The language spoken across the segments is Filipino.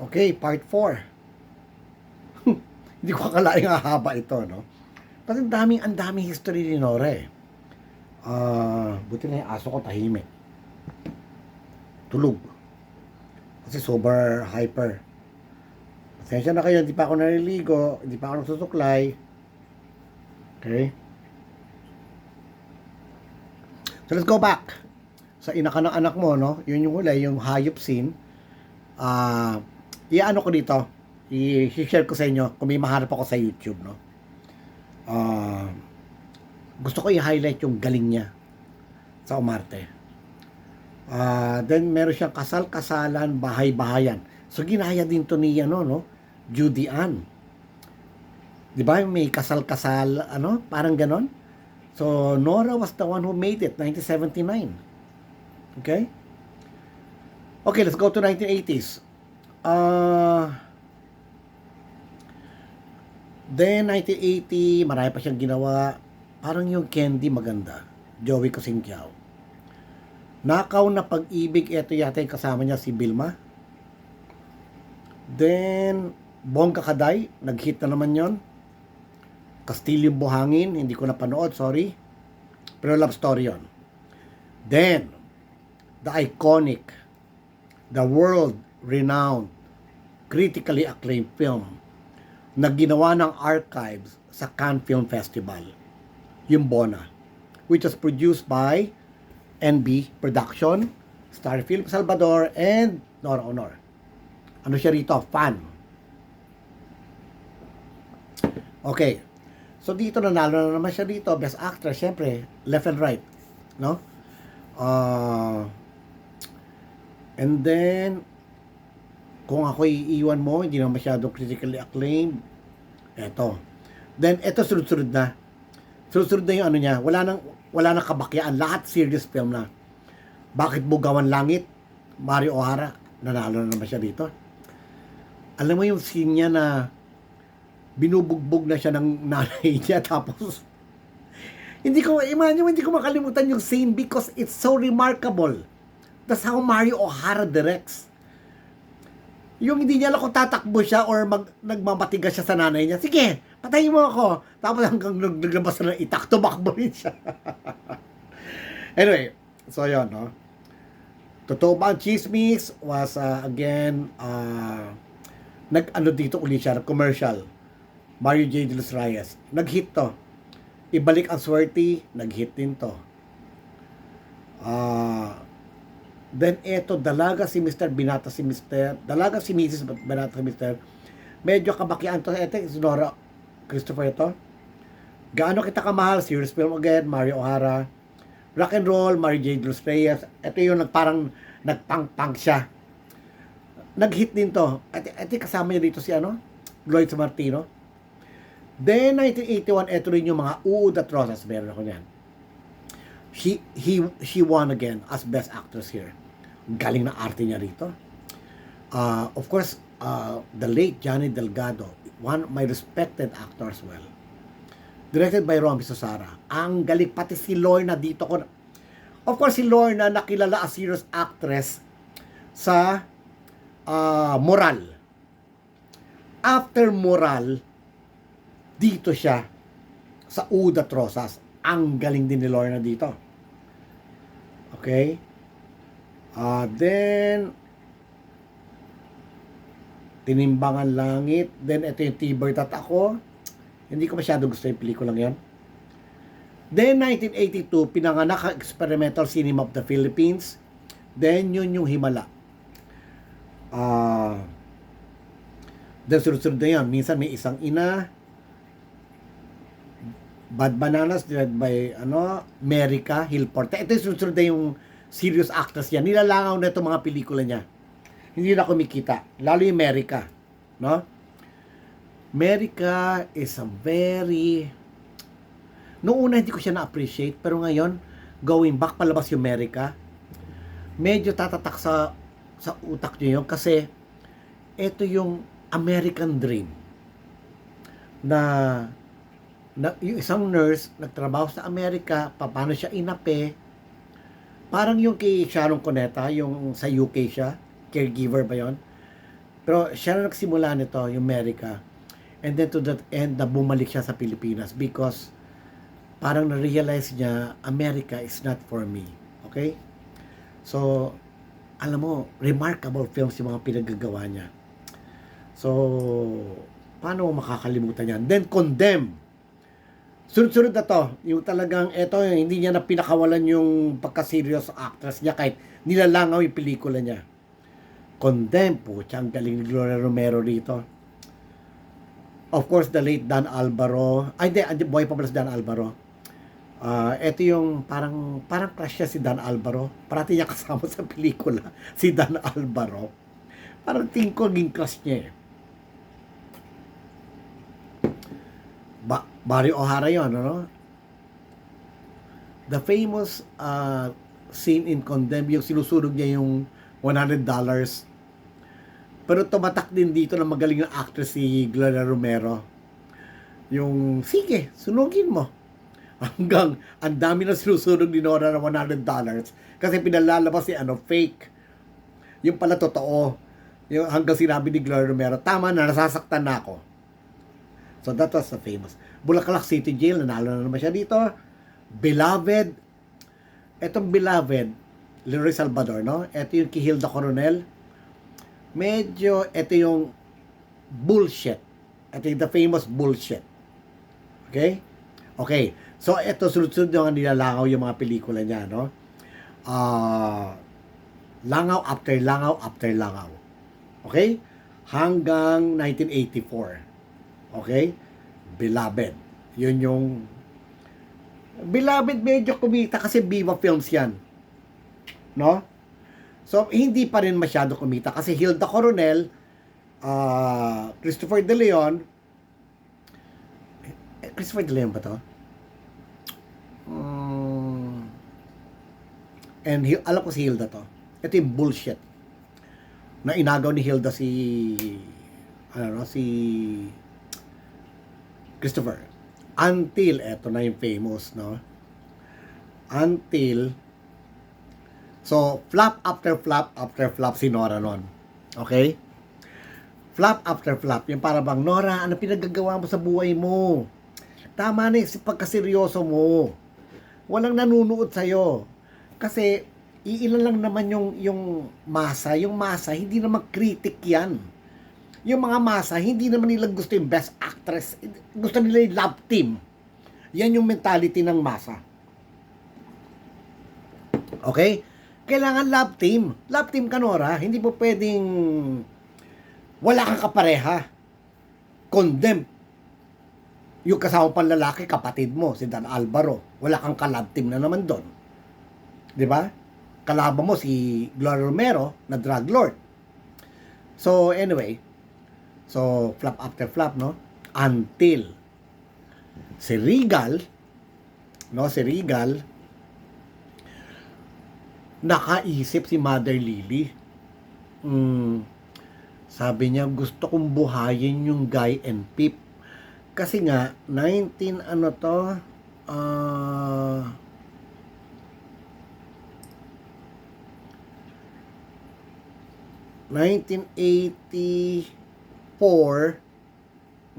Okay, part 4. Hindi ko akalaing hahaba ito, no? Kasi ang daming history ni Nora eh. Buti na yung aso ko tahimik. Tulog. Kasi super hyper. Pasensya na kayo, hindi pa ako naliligo, hindi pa ako nagsusuklay. Okay? So let's go back. Sa ina ka ng anak mo, no? Yun yung huli, yung hayop scene. I-ano ko dito, i-share ko sa inyo kung may mahanap ako sa YouTube, no? Gusto ko i-highlight yung galing niya sa umarte. Then meron siyang kasal-kasalan, bahay-bahayan. So ginaya din to ni no? Judy Ann. 'Di ba? May kasal-kasal, parang ganon. So Nora was the one who made it, 1979. Okay? Okay, let's go to 1980s. Then 1980, marami pa siyang ginawa. Parang yung Candy maganda. Joey Cosinghiao. Nakaw na Pag-ibig, ito yata yung kasama niya si Vilma. Then Bongga Kaday, nag-hit na naman yon. Kastilyo Buhangin, hindi ko napanood, sorry. Pero love story yon. Then the iconic, the world-renowned, critically acclaimed film na ginawa ng archives sa Cannes Film Festival, yung Bona, which was produced by NB Production, Star Philip Salvador, and Nora Honor. Ano siya rito? Fan. Okay. So dito nanalo na naman siya dito, Best Actress, syempre, left and right, no? And then kung ako iiwan mo, hindi na masyadong critically acclaimed. Eto. Then eto sunod-sunod na. Sunod-sunod na yung ano niya. Wala nang kabakyaan. Lahat serious film na. Bakit Bugawan Langit? Mario O'Hara. Nanalo na naman siya dito. Alam mo yung scene niya na binubugbog na siya ng nanay niya, tapos hindi ko makalimutan yung scene because it's so remarkable. That's how Mario O'Hara directs. Yung hindi niya alam kung tatakbo siya or nagmamatigas siya sa nanay niya. Sige, patayin mo ako. Tapos hanggang naglabas na ng itak, tumakbo rin siya. Anyway, so yun, no? Totoo ba ang chismis was, again, nag-ano dito ulit siya, commercial. Mario J. De Los Reyes. Nag-hit to. Ibalik ang Swerte, nag-hit din to. Then eto, dalaga si Mr. Binata si Mr. Dalaga si Mrs. Binata si Mr. Medyo kabakyaan to. Eto, Nora Christopher ito. Gaano Kita Kamahal, serious film again, Mario O'Hara. Rock and Roll, Mario J. De Los Reyes. Ito yung parang nagpang-pang siya. Nag-hit din to. Ito kasama niya dito si Lloyd Martino. Then 1981, ito rin yung mga Uud at Rosas. Meron ako niyan. He won again as Best Actress here. Galing na arte niya rito. Of course, the late Johnny Delgado, one of my respected actors, well. Directed by Romy Susara. Ang galing, pati si Lorna dito ko. Of course, si Lorna nakilala as serious actress sa Moral. After Moral, dito siya sa Uud at Rosas. Ang galing din ni Lorna dito. Okay? Then Tinimbangan Langit. Then ito yung T-Bird at Ako. Hindi ko masyado gusto yung pelikulang yan. Then 1982, pinanganak ang Experimental Cinema of the Philippines. Then yun yung Himala. Then sunod-sunod na yan. Minsan may Isang Ina, Bad Bananas, directed by Merica Hillport. Ito yung sunod na yung serious actress yan. Nilalangaw na itong mga pelikula niya. Hindi na kumikita. Lalo yung Merica. No? Merica is a very... Noong una hindi ko siya na-appreciate, pero ngayon, going back, palabas yung Merica, medyo tatatak sa utak niyo yun kasi ito yung American Dream na yung isang nurse nagtrabaho sa Amerika, paano siya inape, parang yung kay Sharon Cuneta, yung sa UK siya, caregiver ba yon? Pero siya na nagsimula nito, yung America. And then to that end, na bumalik siya sa Pilipinas because parang na-realize niya, America is not for me. Okay? So, alam mo, remarkable films yung mga pinagagawa niya. So, paano mo makakalimutan yan? Then, Condemn. Sunod-sunod na to. Yung talagang, eto, hindi niya na pinakawalan yung pagka-serious actress niya kahit nilalangaw yung pelikula niya. Condemn po. Ang galing ni Gloria Romero rito. Of course, the late Dan Alvaro. Ay, hindi. Buhay pa pala si Dan Alvaro. Ito yung parang crush niya si Dan Alvaro. Parati niya kasama sa pelikula. Si Dan Alvaro. Parang tingin ko naging crush niya eh. Barry O'Hara yun, ano? The famous scene in Condemn, yung sinusunog niya yung $100. Pero tumatak din dito na magaling na actress si Gloria Romero. Yung, sige, sunugin mo. Hanggang, ang dami na sinusunog ni Nora ng $100. Kasi pinalalabas si fake. Yung pala totoo. Yung hanggang sinabi ni Gloria Romero, tama na, nasasaktan na ako. So that was the famous. Bulaklak City Jail, nanalo na naman siya dito. Beloved. Etong Beloved, Leroy Salvador, no? Ito yung kay Hilda Coronel. Medyo, ito yung bullshit. Ito yung the famous bullshit. Okay? Okay. So, ito, sunod-sunod yung nilalangaw yung mga pelikula niya, no? Langaw after langaw after langaw. Okay? Hanggang 1984. Okay? Beloved. Yun yung Beloved medyo kumita kasi Viva Films yan. No? So, hindi pa rin masyado kumita kasi Hilda Coronel, Christopher De Leon, Christopher De Leon ba to? And alam ko si Hilda to. Ito yung bullshit. Na inagaw ni Hilda si Christopher. Until, eto na yung famous, no? Until, so, flop after flop after flop si Nora nun. Okay? Flop after flop. Yung para bang, Nora, ano pinagagawa mo sa buhay mo? Tama na yung pagkaseryoso mo. Walang nanunood sa'yo. Kasi, iilan lang naman yung masa. Yung masa, hindi naman critic yan. Yung mga masa, hindi naman nila gusto yung best actress. Gusto nila yung love team. Yan yung mentality ng masa. Okay? Kailangan love team. Love team ka, Nora. Hindi po pwedeng wala kang kapareha. Condemn. Yung kasama pang lalaki, kapatid mo, si Dan Alvaro. Wala kang ka-love team na naman doon. Di ba? Kalaban mo si Gloria Romero na drug lord. So, anyway, so, flop after flop, no? Until si Regal, nakaisip si Mother Lily. Sabi niya, gusto kong buhayin yung Guy and Pip. Kasi nga, 1984,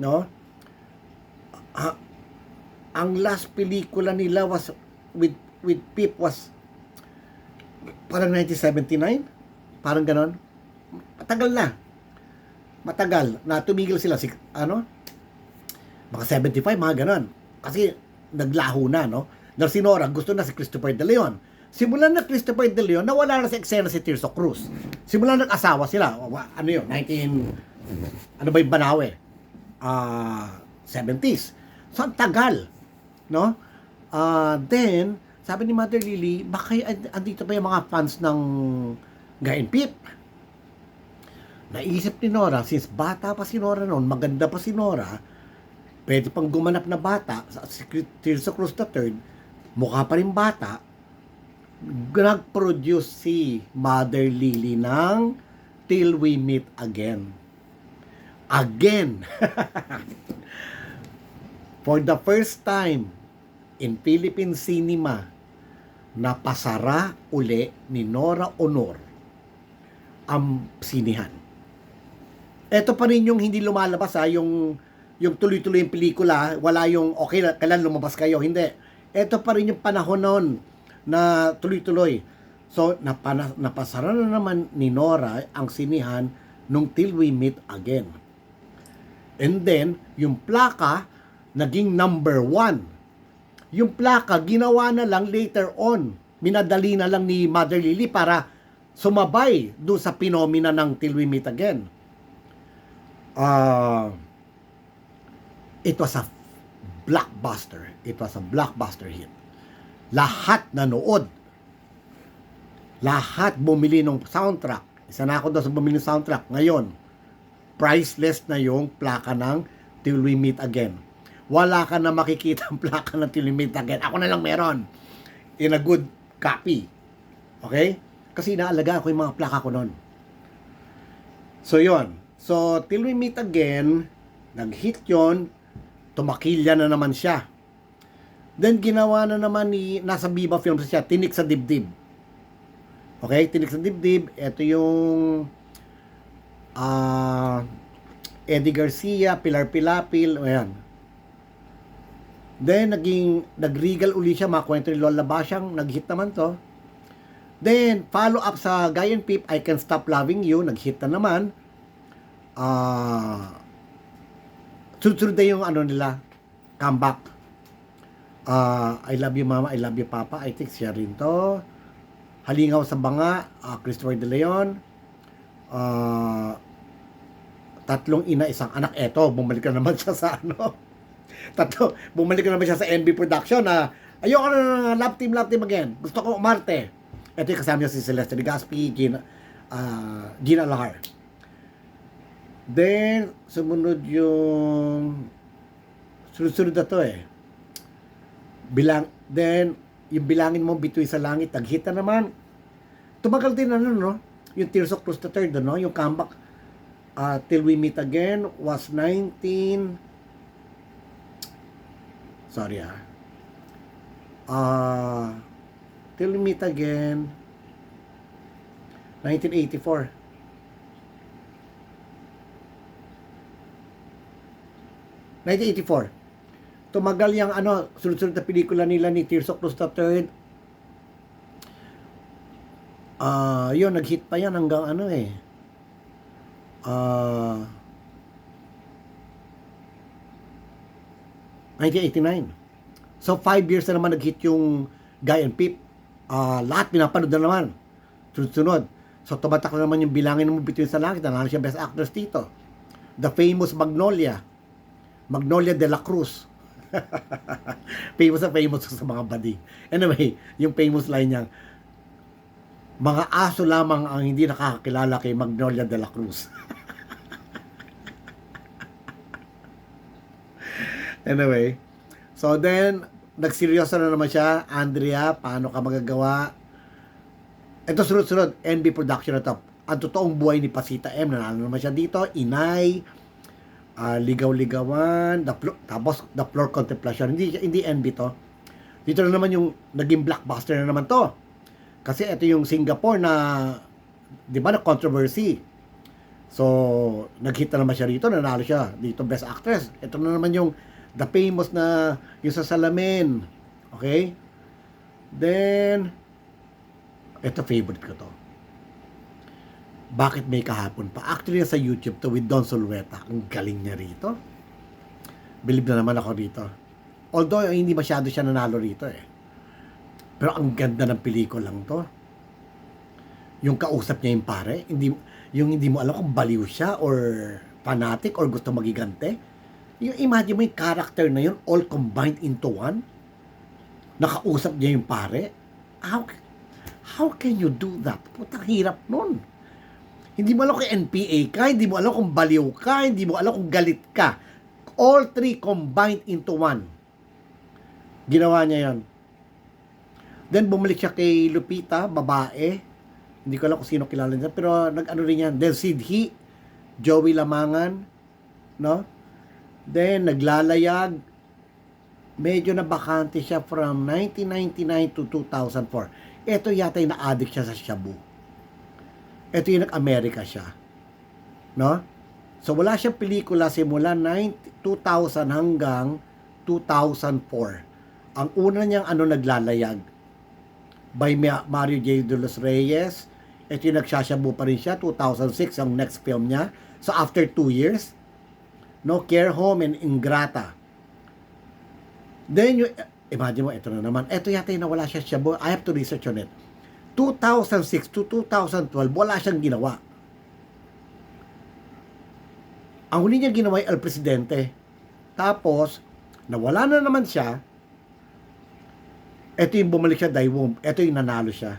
no? Ang last pelikula nila was with Pip was parang 1979, parang ganon. Matagal na tumigil sila mga 75, mga ganon. Kasi naglaho na, no? Si Nora gusto na si Christopher De Leon. Simulan na Christopher De Leon, nawala na sa eksena si Tirso Cruz. Simulan nag-asawa sila. Ano yun? 19... Ano ba yung Banawe? 70s. So, ang tagal. No? Then, sabi ni Mother Lily, baka andito pa yung mga fans ng Guy and Pip. Naisip ni Nora, since bata pa si Nora noon, maganda pa si Nora, pwede pang gumanap na bata, si Tirso Cruz III, mukha pa rin bata, nag-produce si Mother Lily ng Till We Meet Again. For the first time in Philippine cinema, napasara uli ni Nora Honor ang sinihan. Ito pa rin yung hindi lumalabas ha, yung tuloy-tuloy yung pelikula, wala yung okay, kailan lumabas kayo, hindi. Ito pa rin yung panahon noon na tuloy-tuloy. So, napasara na naman ni Nora ang sinihan nung Till We Meet Again. And then, yung plaka, naging number 1. Yung plaka, ginawa na lang later on. Minadali na lang ni Mother Lily para sumabay doon sa phenomena ng Till We Meet Again. It was a blockbuster. It was a blockbuster hit. Lahat nanood. Lahat bumili ng soundtrack. Isa na ako doon sa bumili ng soundtrack. Ngayon, priceless na yung plaka ng Till We Meet Again. Wala ka na makikita ang plaka ng Till We Meet Again. Ako na lang meron. In a good copy. Okay? Kasi inaalaga ko yung mga plaka ko noon. So, yon. So, Till We Meet Again, nag-hit yon, tumakilya na naman siya. Then, ginawa na naman nasa Viva Films siya, Tinik sa Dibdib. Okay? Tinik sa Dibdib, ito yung Eddie Garcia, Pilar Pilapil, ayan. Then, nag-regal uli siya, mga kwento ni Lola Basyang, nag-hit naman to. Then, follow up sa Guy and Peep, I Can't Stop Loving You, nag-hit na naman. Sunod na yung nila, comeback. I Love You Mama, I Love You Papa, I think siya rin to. Halingaw sa Banga, Christopher De Leon. Tatlong Ina, Isang Anak. Eto, bumalik na naman siya sa bumalik na naman siya sa NB Production na ayoko na Love Team again. Gusto ko umarte. Ito yung kasama niya si Celeste Legaspi, Gina Lahar. Then, sumunod yung sunod na to then, yung Bilangin Mo Bituin sa Langit, nag-hit na naman. Tumagal din no? Yung Tears of Cruz the Third, no? Yung comeback, Till We Meet Again was Till We Meet Again, 1984. 1984. Tumagal yung sunod-sunod na pelikula nila ni Tears of Cruz the Third. Yun, nag-hit pa yan hanggang 1989. So, 5 years na naman nag-hit yung Guy and Peep. Lahat pinapanood na naman. Sunod-sunod. So, tumatak na naman yung Bilangin Mo Bituin sa Langit. Nanalo siya Best Actress dito. The famous Magnolia de la Cruz. famous sa mga bading. Anyway, yung famous line niya, mga aso lamang ang hindi nakakakilala kay Magnolia de la Cruz. Anyway, so then, nagseryoso na naman siya. Andrea, paano ka magagawa? Ito sunod-sunod, NB Production na to. Ang totoong buhay ni Pasita M, nanalo naman siya dito. Inay, Ligaw-ligawan, tapos The Floor Contemplation. Hindi NB to. Dito na naman yung naging blockbuster na naman to. Kasi ito yung Singapore na, di ba, na controversy. So, nag-hit na naman siya rito, nanalo siya dito Best Actress. Ito na naman yung the famous na yung sa Salamin. Okay? Then, ito favorite ko to. Bakit May Kahapon Pa? Actually, sa YouTube to with Don Solueta. Ang galing niya rito. Believe na naman ako rito. Although, hindi masyado siya nanalo rito Pero ang ganda ng pelikulang to. Yung kausap niya yung pare, hindi mo alam kung baliw siya or fanatic or gusto magigante. Yung imagine mo yung character na yun all combined into one. Nakausap niya yung pare. How can you do that? Putang hirap nun. Hindi mo alam kung NPA ka, hindi mo alam kung baliw ka, hindi mo alam kung galit ka. All three combined into one. Ginawa niya yon. Then bumalik siya kay Lupita, babae. Hindi ko alam kung sino kilala niya, pero nag-ano rin yan. Then Sidhi, Joey Lamangan, no? Then naglalayag. Medyo na bakante siya from 1999 to 2004. Ito yata yung na-addict siya sa shabu. Ito yung nag-America siya. No? So wala siyang pelikula simula 2000 hanggang 2004. Ang una niyang naglalayag by Mario J. De Los Reyes. Ito yung nagsasyabu pa rin siya, 2006 ang next film niya. So after 2 years, no, Care Home and Ingrata. Then imagine mo, ito na naman. Ito yata yung nawala siya shabu. I have to research on it. 2006 to 2012, wala siyang ginawa. Ang huli niya ginawa ay El Presidente. Tapos, nawala na naman siya. Ito yung bumalik siya, Die Womb. Ito yung nanalo siya.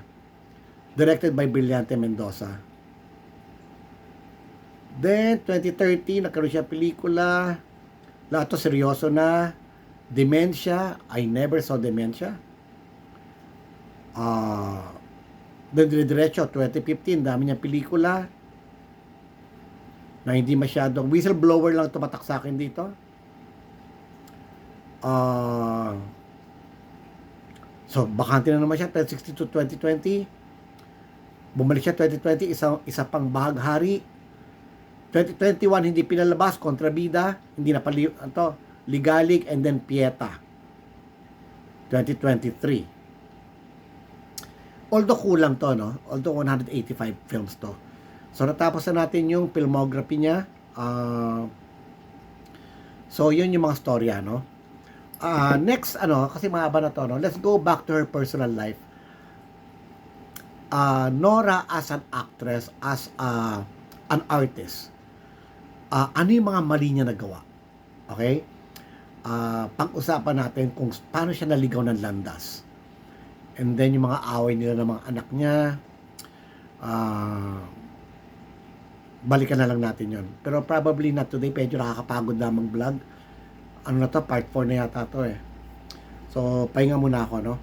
Directed by Brillante Mendoza. Then, 2013, nagkaroon siya pelikula. Lahat to seryoso na. Dementia. I never saw Dementia. Then, diretso, 2015, dami niyang pelikula. Na hindi masyadong whistleblower lang tumatak sa akin dito. So bakante na naman siya 2016 to 2020. Bumalik siya 2020, isa pang bahaghari. 2021 hindi pinalabas, Kontrabida, hindi na Ligalig, and then Pieta. 2023. Although kulang to, no? Although 185 films to. So, natapos na natin yung filmography niya. So, yun yung mga storya, no? Next, kasi mahaba na to, no? Let's go back to her personal life. Nora as an actress, as an artist. Ano yung mga mali niya nagawa? Okay? Pag-usapan natin kung paano siya naligaw ng landas. And then, yung mga away nila ng mga anak niya. Balikan na lang natin yon. Pero probably not today. Medyo nakakapagod lamang vlog. Ano na to? Part 4 na yata to eh. So, pahinga muna ako, no?